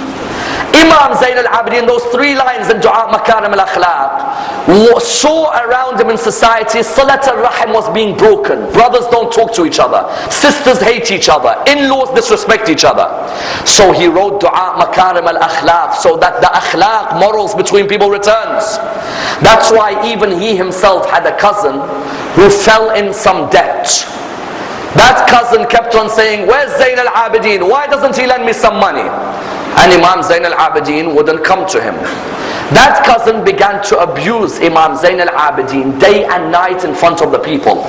Imam Zayn al-Abidin, those 3 lines in Dua Makarim al-Akhlaq, saw around him in society Salat al-Rahim was being broken. Brothers don't talk to each other, sisters hate each other, in-laws disrespect each other. So he wrote Dua Makarim al-Akhlaq, so that the akhlaq, morals between people returns. That's why even he himself had a cousin who fell in some debt. That cousin kept on saying, where's Zayn al-Abidin? Why doesn't he lend me some money? And Imam Zayn al-Abidin wouldn't come to him. That cousin began to abuse Imam Zayn al-Abidin day and night in front of the people.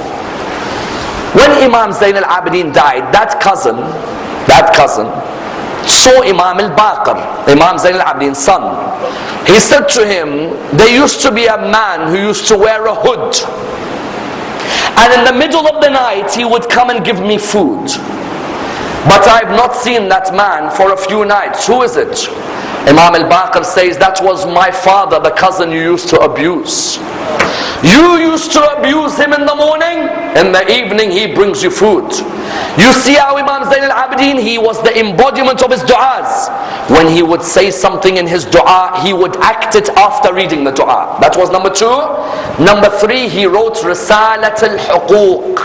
When Imam Zayn al-Abidin died, that cousin saw Imam al-Baqir, Imam Zayn al-Abidin's son. He said to him, there used to be a man who used to wear a hood, and in the middle of the night he would come and give me food. But I've not seen that man for a few nights. Who is it? Imam al-Baqir says, that was my father, the cousin you used to abuse. You used to abuse him in the morning, in the evening he brings you food. You see how Imam Zayn al-Abidin, he was the embodiment of his du'as. When he would say something in his du'a, he would act it after reading the du'a. That was number 2. Number 3, he wrote Risalat al-Huquq.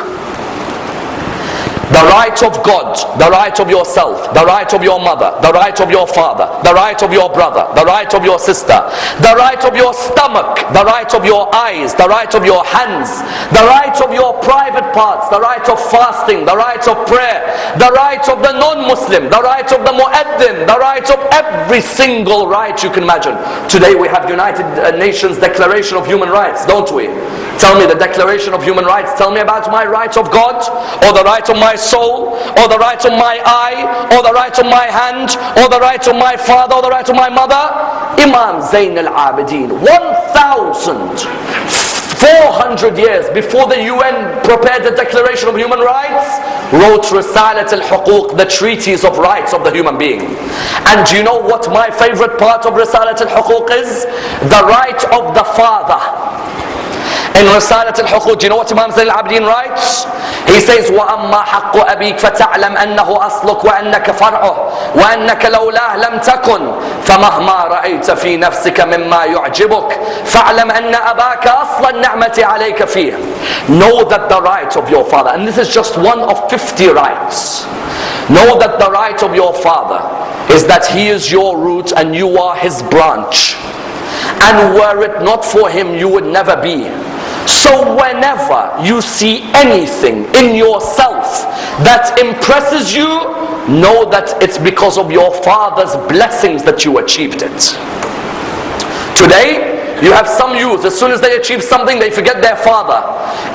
The right of God, the right of yourself, the right of your mother, the right of your father, the right of your brother, the right of your sister, the right of your stomach, the right of your eyes, the right of your hands, the right of your private parts, the right of fasting, the right of prayer, the right of the non-Muslim, the right of the mu'addin, the right of every single right you can imagine. Today we have United Nations Declaration of Human Rights, don't we? Tell me the Declaration of Human Rights, tell me about my right of God, or the right of my soul, or the right of my eye, or the right of my hand, or the right of my father, or the right of my mother. Imam Zayn al-Abidin, 1,400 years before the UN prepared the Declaration of Human Rights, wrote Risalat al-Huquq, the treaties of rights of the human being. And do you know what my favorite part of Risalat al-Huquq is? The right of the father. In Risalat al-Huquq, do you know what Imam Zayn al-Abidin writes? He says, وَأَمَّا حَقُّ أَبِيكَ فَتَعْلَمْ أَنَّهُ أَصْلُكَ وَأَنَّكَ فَرْعُهُ وَأَنَّكَ لَوْلَاهُ لَمْ تَكُنْ فَمَهْمَا رَأَيْتَ فِي نَفْسِكَ مِمَّا يُعْجِبُكَ فَاعْلَمْ أَنَّ أَبَاكَ أَصْلَ النِّعْمَةِ عَلَيْكَ فِيهِ. Know that the right of your father, and this is just one of 50 rights. Know that the right of your father is that he is your root and you are his branch. And were it not for him, you would never be. So whenever you see anything in yourself that impresses you, know that it's because of your father's blessings that you achieved it. Today, you have some youth, as soon as they achieve something, they forget their father.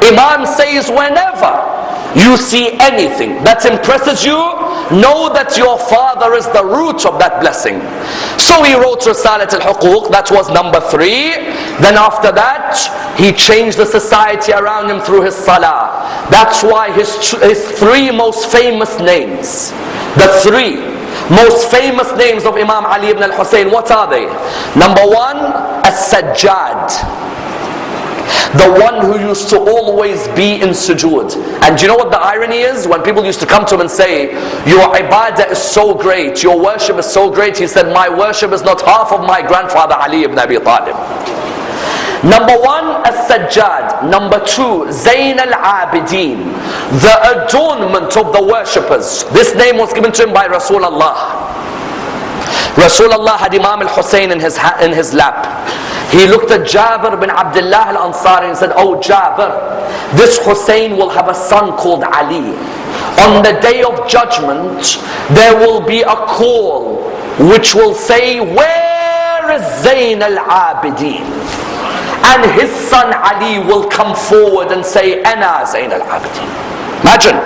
Imam says, whenever you see anything that impresses you, know that your father is the root of that blessing. So he wrote Risalat al-Huquq, that was number 3. Then after that, he changed the society around him through his salah. That's why his 3 most famous names, the 3 most famous names of Imam Ali ibn al-Hussein, what are they? Number 1, AlSajjad, the one who used to always be in sujood. And do you know what the irony is? When people used to come to him and say, your ibadah is so great, your worship is so great, he said, my worship is not half of my grandfather Ali ibn Abi Talib. Number 1, AlSajjad. Number 2, Zayn al-Abidin, the adornment of the worshippers. This name was given to him by Rasulullah. Rasulullah had Imam al-Hussein in his lap. He looked at Jabir bin Abdullah al-Ansari and said, oh Jabir, this Hussein will have a son called Ali. On the day of judgment, there will be a call which will say, where is Zayn al-Abidin? And his son Ali will come forward and say, Ana Zayn al-Abidin. Imagine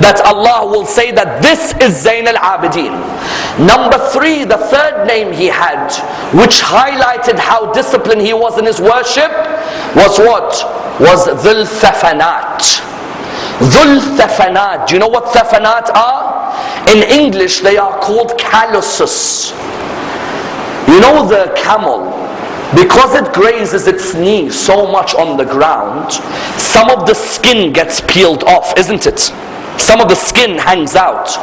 that Allah will say that this is Zayn al-Abidin. Number 3, the third name he had, which highlighted how disciplined he was in his worship, was what? Was Dhul Thafanat. Dhul Thafanat. Do you know what Thafanat are? In English they are called calluses. You know the camel, because it grazes its knee so much on the ground, some of the skin gets peeled off, isn't it? Some of the skin hangs out.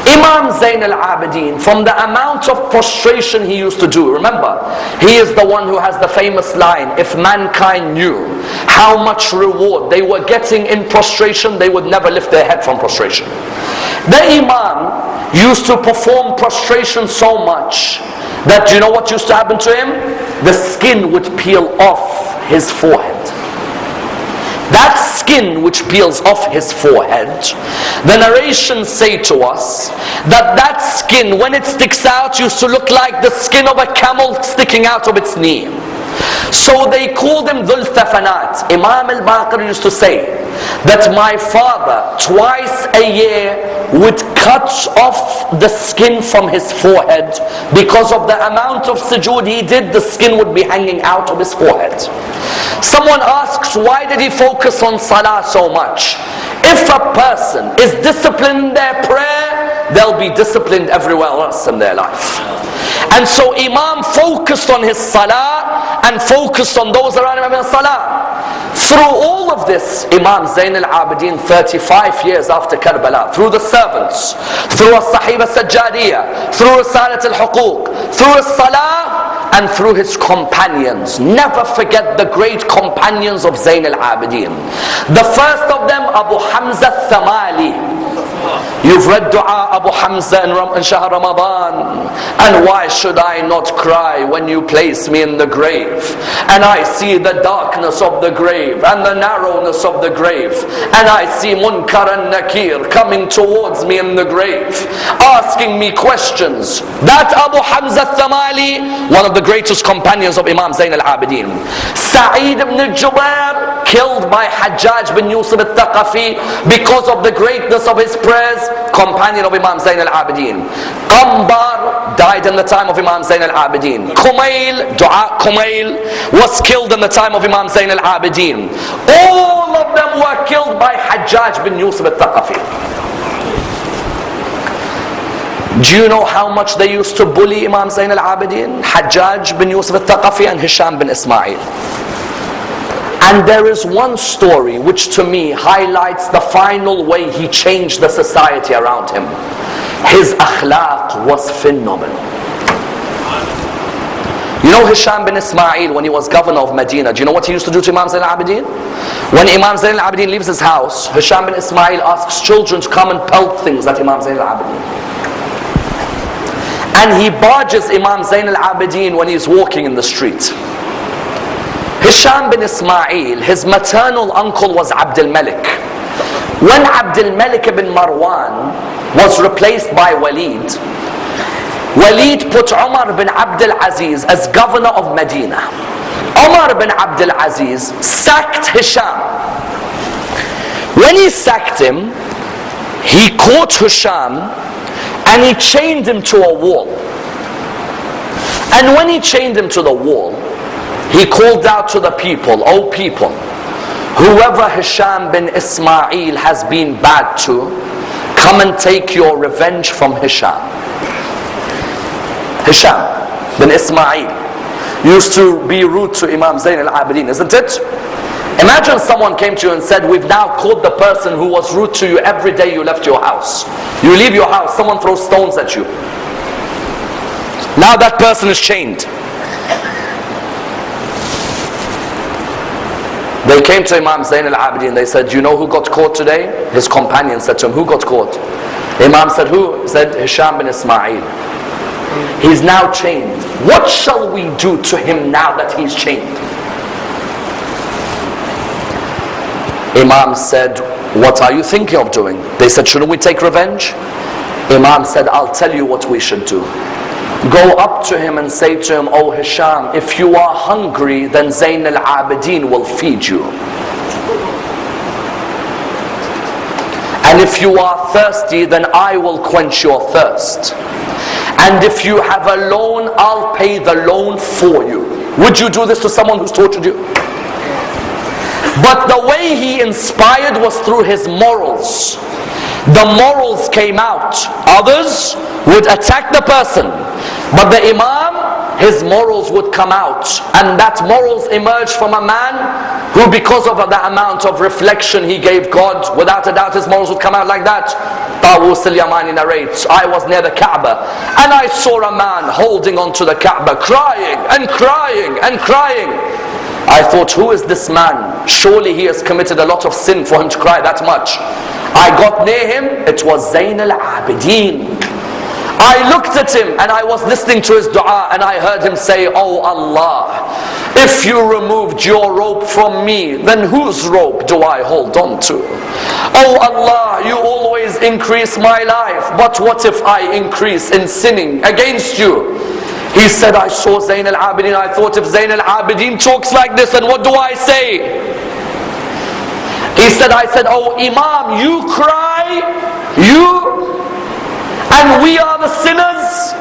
Imam Zayn al-Abidin, from the amount of prostration he used to do, remember, he is the one who has the famous line, if mankind knew how much reward they were getting in prostration, they would never lift their head from prostration. The Imam used to perform prostration so much that, do you know what used to happen to him? The skin would peel off his forehead. That skin which peels off his forehead, the narrations say to us that that skin, when it sticks out, used to look like the skin of a camel sticking out of its knee. So they called him Dhul Thafanat. Imam al-Baqir used to say that my father twice a year would cut off the skin from his forehead, because of the amount of sujood he did, the skin would be hanging out of his forehead. Someone asks, why did he focus on salah so much? If a person is disciplined in their prayer, they'll be disciplined everywhere else in their life. And so Imam focused on his salah and focused on those around him in salah. Through all of this, Imam Zayn al-Abidin, 35 years after Karbala, through the servants, through as-Sahiba Sajjadiyah, through Risalat al-Huquq, through his salah, and through his companions. Never forget the great companions of Zayn al-Abidin. The first of them, Abu Hamza al-Thamali. You've read Dua Abu Hamza in Shahr Ramadan. And why should I not cry when you place me in the grave? And I see the darkness of the grave and the narrowness of the grave. And I see Munkar and Nakir coming towards me in the grave, asking me questions. That Abu Hamza al-Thamali, one of the greatest companions of Imam Zayn al-Abidin. Sa'id ibn Jubair, killed by Hajjaj bin Yusuf al-Thaqafi because of the greatness of his prayers, companion of Imam Zayn al-Abidin. Qambar died in the time of Imam Zayn al-Abidin. Kumail, Dua Kumail, was killed in the time of Imam Zayn al-Abidin. All of them were killed by Hajjaj bin Yusuf al-Thaqafi. Do you know how much they used to bully Imam Zayn al-Abidin? Hajjaj bin Yusuf al-Thaqafi and Hisham bin Ismail. And there is one story which to me highlights the final way he changed the society around him. His akhlaq was phenomenal. You know Hisham bin Ismail, when he was governor of Medina, do you know what he used to do to Imam Zayn al-Abidin? When Imam Zayn al-Abidin leaves his house, Hisham bin Ismail asks children to come and pelt things at Imam Zayn al-Abidin. And he barges Imam Zayn al-Abidin when he's walking in the street. Hisham bin Ismail, his maternal uncle was Abdul Malik. When Abdul Malik ibn Marwan was replaced by Walid, Walid put Umar bin Abdul Aziz as governor of Medina. Umar bin Abdul Aziz sacked Hisham. When he sacked him, he caught Hisham and he chained him to a wall. And when he chained him to the wall, he called out to the people, "O people, whoever Hisham bin Ismail has been bad to, come and take your revenge from Hisham." Hisham bin Ismail used to be rude to Imam Zayn al-Abidin, isn't it? Imagine someone came to you and said, "We've now caught the person who was rude to you every day you left your house. You leave your house, someone throws stones at you. Now that person is chained." They came to Imam Zayn al-Abidin, they said, "You know who got caught today?" His companion said to him, "Who got caught?" Imam said, "Who?" He said, "Hisham bin Ismail. He's now chained. What shall we do to him now that he's chained?" Imam said, "What are you thinking of doing?" They said, "Shouldn't we take revenge?" Imam said, "I'll tell you what we should do. Go up to him and say to him, 'Oh Hisham, if you are hungry, then Zayn al-Abidin will feed you. And if you are thirsty, then I will quench your thirst. And if you have a loan, I'll pay the loan for you.'" Would you do this to someone who's tortured you? But the way he inspired was through his morals. The morals came out. Others would attack the person, but the Imam, his morals would come out. And that morals emerged from a man who, because of the amount of reflection he gave God, without a doubt his morals would come out like that. Tawus al-Yamani narrates, "I was near the Kaaba and I saw a man holding onto the Kaaba, crying and crying and crying. I thought, who is this man? Surely he has committed a lot of sin for him to cry that much. I got near him, it was Zayn al-Abidin. I looked at him and I was listening to his dua and I heard him say, 'Oh Allah, if you removed your rope from me, then whose rope do I hold on to? Oh Allah, you always increase my life, but what if I increase in sinning against you?' He said, I saw Zayn al-Abidin, I thought if Zayn al-Abidin talks like this, then what do I say?" He said, I said, "Oh Imam, you cry, you, and we are the sinners?"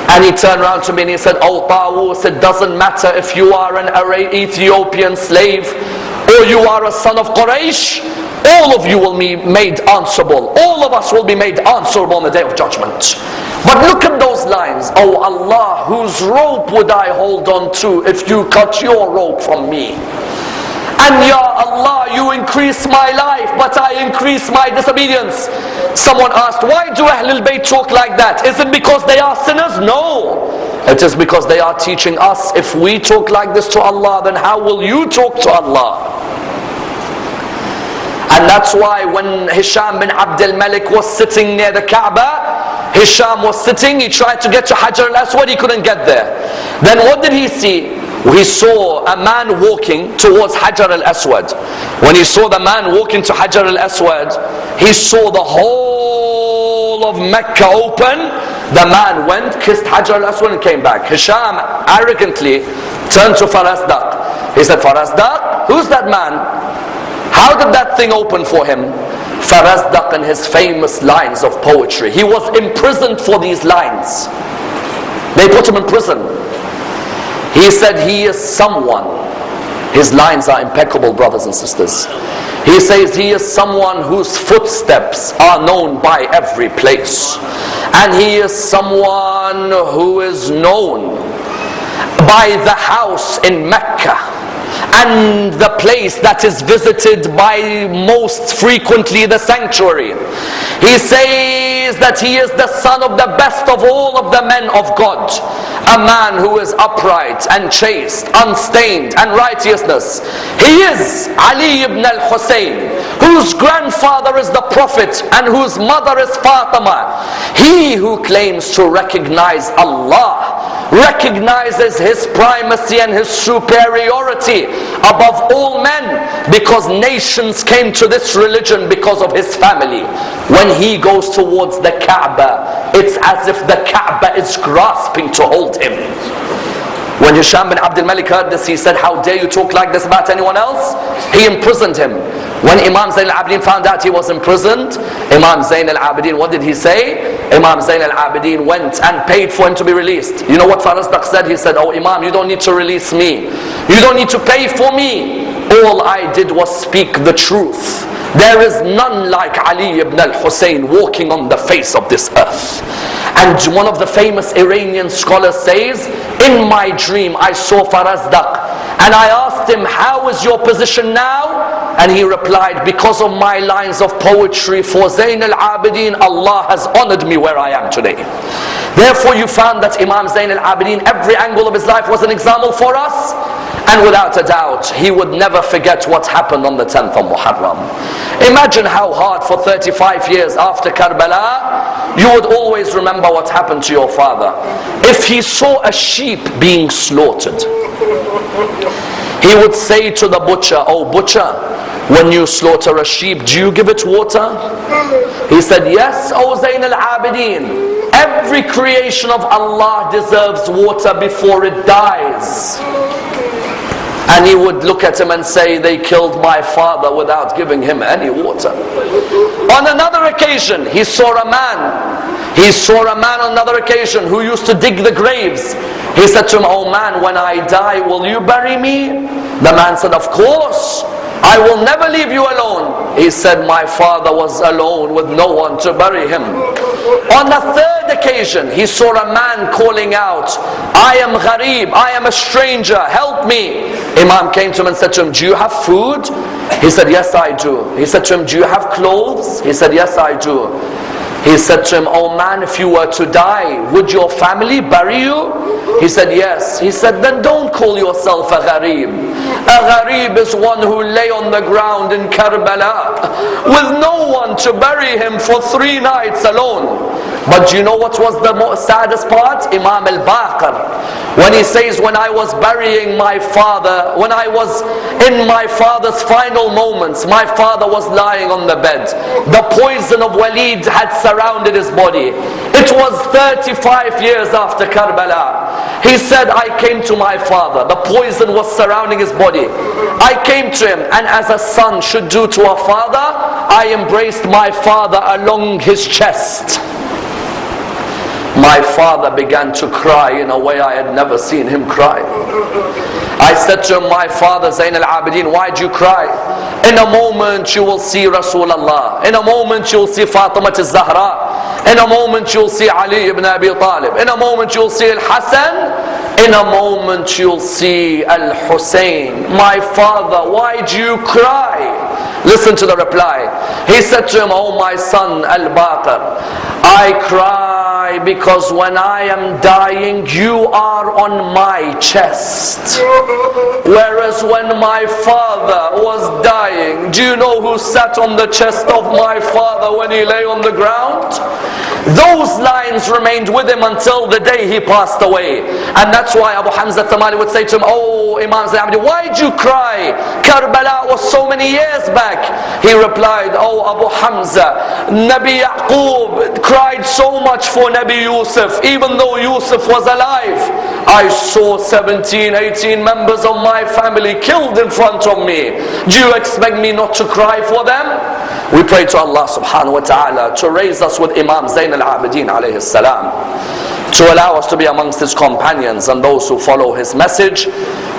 And he turned around to me and he said, "Oh Tawus, it doesn't matter if you are an Ethiopian slave or you are a son of Quraysh, all of you will be made answerable. All of us will be made answerable on the day of judgment. But look at those lines. Oh Allah, whose rope would I hold on to if you cut your rope from me? And Ya Allah, you increase my life, but I increase my disobedience." Someone asked, "Why do Ahlul Bayt talk like that? Is it because they are sinners?" No. It is because they are teaching us, if we talk like this to Allah, then how will you talk to Allah? And that's why when Hisham bin Abdul Malik was sitting near the Kaaba, Hisham was sitting, he tried to get to Hajar al-Aswad, he couldn't get there. Then what did he see? He saw a man walking towards Hajar al-Aswad. When he saw the man walking to Hajar al-Aswad, he saw the whole of Mecca open. The man went, kissed Hajar al-Aswad and came back. Hisham arrogantly turned to Farasdaq. He said, "Farasdaq, who's that man? How did that thing open for him?" Farasdaq and his famous lines of poetry. He was imprisoned for these lines. They put him in prison. He said, he is someone. His lines are impeccable, brothers and sisters. He says, he is someone whose footsteps are known by every place. And he is someone who is known by the house in Mecca. and the place that is visited by most frequently, the sanctuary. He says that he is the son of the best of all of the men of God, a man who is upright and chaste, unstained and righteousness. He is Ali ibn al-Hussein, whose grandfather is the Prophet and whose mother is Fatima. He who claims to recognize Allah recognizes his primacy and his superiority above all men, because nations came to this religion because of his family. When he goes towards the Kaaba, it's as if the Kaaba is grasping to hold him. When Hisham bin Abdul Malik heard this, he said, how dare you talk like this about anyone else? He imprisoned him. When Imam Zayn al-Abidin found out he was imprisoned, Imam Zayn al-Abidin, what did he say? Imam Zayn al-Abidin went and paid for him to be released. You know what Farasdaq said? He said, oh Imam, you don't need to release me. You don't need to pay for me. All I did was speak the truth. There is none like Ali ibn al-Hussein walking on the face of this earth. And one of the famous Iranian scholars says, in my dream I saw Farasdaq, and I asked him, how is your position now? And he replied, because of my lines of poetry for Zayn al-Abidin, Allah has honored me where I am today. Therefore you found that Imam Zayn al-Abidin, every angle of his life was an example for us. And without a doubt, he would never forget what happened on the 10th of Muharram. Imagine how hard for 35 years after Karbala, you would always remember what happened to your father. If he saw a sheep being slaughtered, he would say to the butcher, oh butcher, when you slaughter a sheep, do you give it water? He said, yes, O Zayn al-Abidin. Every creation of Allah deserves water before it dies. And he would look at him and say, they killed my father without giving him any water. On another occasion, he saw a man. He saw a man on another occasion who used to dig the graves. He said to him, oh man, when I die, will you bury me? The man said, of course. I will never leave you alone. He said, my father was alone with no one to bury him. On the third occasion, he saw a man calling out, I am gharib, I am a stranger, help me. Imam came to him and said to him, do you have food? He said, yes I do. He said to him, do you have clothes? He said, yes I do. He said to him, oh man, if you were to die, would your family bury you? He said, yes. He said, then don't call yourself a gharib. A gharib is one who lay on the ground in Karbala with no one to bury him for 3 nights alone. But do you know what was the saddest part? Imam al-Baqir, when he says, when I was burying my father, when I was in my father's final moments, my father was lying on the bed. The poison of Walid had surrounded his body. It was 35 years after Karbala. He said, I came to my father. The poison was surrounding his body. I came to him, and as a son should do to a father, I embraced my father along his chest. My father began to cry in a way I had never seen him cry. I said to him, my father Zayn al-Abidin, why did you cry? In a moment you will see Rasulullah. In a moment you will see Fatima al-Zahra. In a moment you will see Ali ibn Abi Talib. In a moment you will see Al-Hassan. In a moment you will see Al-Hussein. My father, why do you cry? Listen to the reply. He said to him, oh my son Al-Baqir, I cry because when I am dying, you are on my chest. Whereas when my father was dying, do you know who sat on the chest of my father when he lay on the ground? Those lines remained with him until the day he passed away. And that's why Abu Hamza Tamali would say to him, oh Imam Zayn, why did you cry? Karbala was so many years back. He replied, oh Abu Hamza, Nabi Yaqub cried so much for Nabi Yusuf. Even though Yusuf was alive, I saw 17, 18 members of my family killed in front of me. Do you expect me not to cry for them? We pray to Allah subhanahu wa ta'ala to raise us with Imam Zayn al-Abidin alayhi salam, to allow us to be amongst his companions and those who follow his message.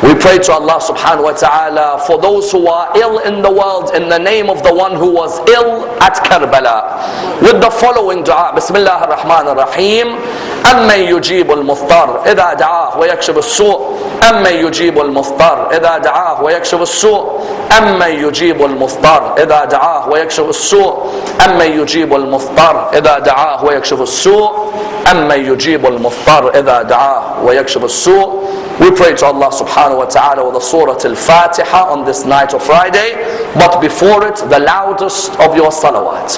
We pray to Allah subhanahu wa ta'ala for those who are ill in the world in the name of the one who was ill at Karbala, with the following dua. Bismillah ar-Rahman ar-Rahim. أَمَّنْ يُجِيبُ الْمُضْطَرَّ إِذَا دَعَاهُ وَيَكْشِفُ السُّوءَ أمن يجيب المضطر إذا دعاه ويكشف السوء أمن يجيب المضطر إذا دعاه ويكشف السوء أمن يجيب المضطر إذا دعاه ويكشف السوء أمن يجيب المضطر إذا دعاه ويكشف السوء. We pray to Allah subhanahu wa ta'ala with the Surah Al-Fatiha on this night of Friday, but before it the loudest of your salawat.